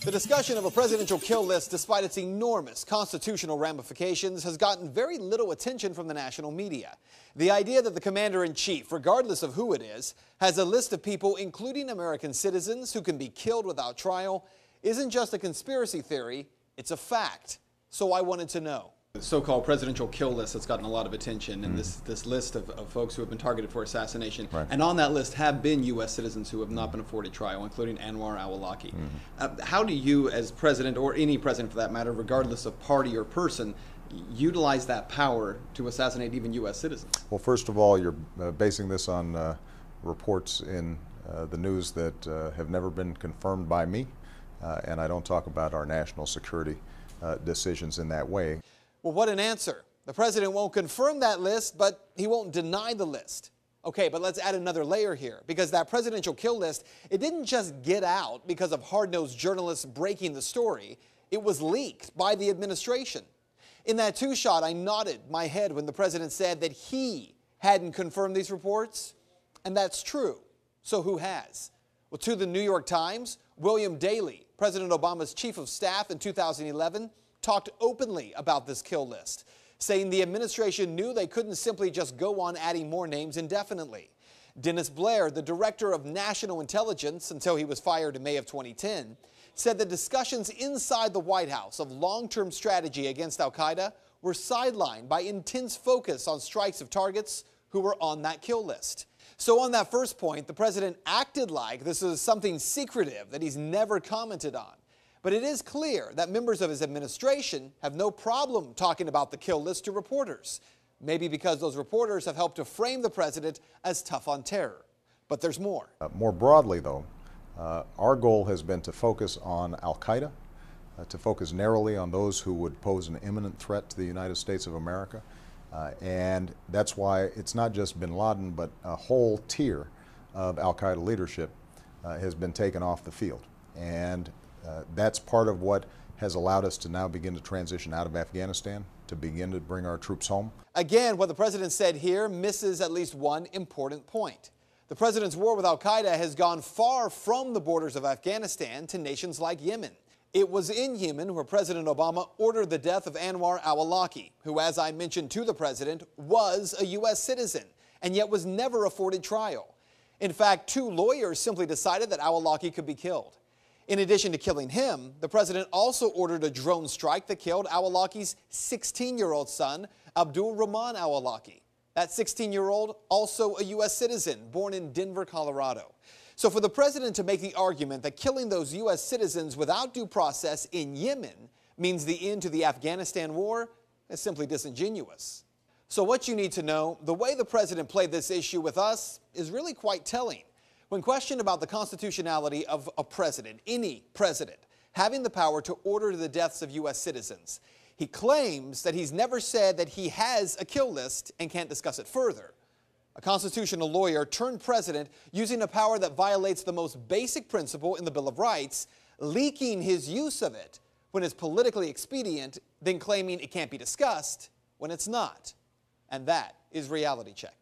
The discussion of a presidential kill list, despite its enormous constitutional ramifications, has gotten very little attention from the national media. The idea that the commander-in-chief, regardless of who it is, has a list of people, including American citizens, who can be killed without trial, isn't just a conspiracy theory, it's a fact. So I wanted to know. The so-called presidential kill list that's gotten a lot of attention, and this list of folks who have been targeted for assassination. Right. And on that list have been U.S. citizens who have not been afforded trial, including Anwar al-Awlaki. How do you, as president, or any president for that matter, regardless of party or person, utilize that power to assassinate even U.S. citizens? Well, first of all, you're basing this on reports in the news that have never been confirmed by me, and I don't talk about our national security decisions in that way. Well, what an answer. The president won't confirm that list, but he won't deny the list. Okay, but let's add another layer here, because that presidential kill list, it didn't just get out because of hard-nosed journalists breaking the story. It was leaked by the administration. In that two-shot, I nodded my head when the president said that he hadn't confirmed these reports, and that's true. So who has? Well, to the New York Times, William Daley, President Obama's chief of staff in 2011, talked openly about this kill list, saying the administration knew they couldn't simply just go on adding more names indefinitely. Dennis Blair, the director of national intelligence until he was fired in May of 2010, said the discussions inside the White House of long-term strategy against al-Qaeda were sidelined by intense focus on strikes of targets who were on that kill list. So on that first point, the president acted like this is something secretive that he's never commented on. But it is clear that members of his administration have no problem talking about the kill list to reporters. Maybe because those reporters have helped to frame the president as tough on terror. But there's more. More broadly, though, our goal has been to focus on al-Qaeda, to focus narrowly on those who would pose an imminent threat to the United States of America. And that's why it's not just bin Laden, but a whole tier of al-Qaeda leadership has been taken off the field. And that's part of what has allowed us to now begin to transition out of Afghanistan, to begin to bring our troops home. Again, what the president said here misses at least one important point. The president's war with al-Qaeda has gone far from the borders of Afghanistan to nations like Yemen. It was in Yemen where President Obama ordered the death of Anwar al-Awlaki, who, as I mentioned to the president, was a U.S. citizen and yet was never afforded trial. In fact, two lawyers simply decided that al-Awlaki could be killed. In addition to killing him, the president also ordered a drone strike that killed al-Awlaki's 16-year-old son, Abdul Rahman al-Awlaki. That 16-year-old, also a U.S. citizen, born in Denver, Colorado. So for the president to make the argument that killing those U.S. citizens without due process in Yemen means the end to the Afghanistan war is simply disingenuous. So what you need to know, the way the president played this issue with us is really quite telling. When questioned about the constitutionality of a president, any president, having the power to order the deaths of U.S. citizens, he claims that he's never said that he has a kill list and can't discuss it further. A constitutional lawyer turned president using a power that violates the most basic principle in the Bill of Rights, leaking his use of it when it's politically expedient, then claiming it can't be discussed when it's not. And that is Reality Check.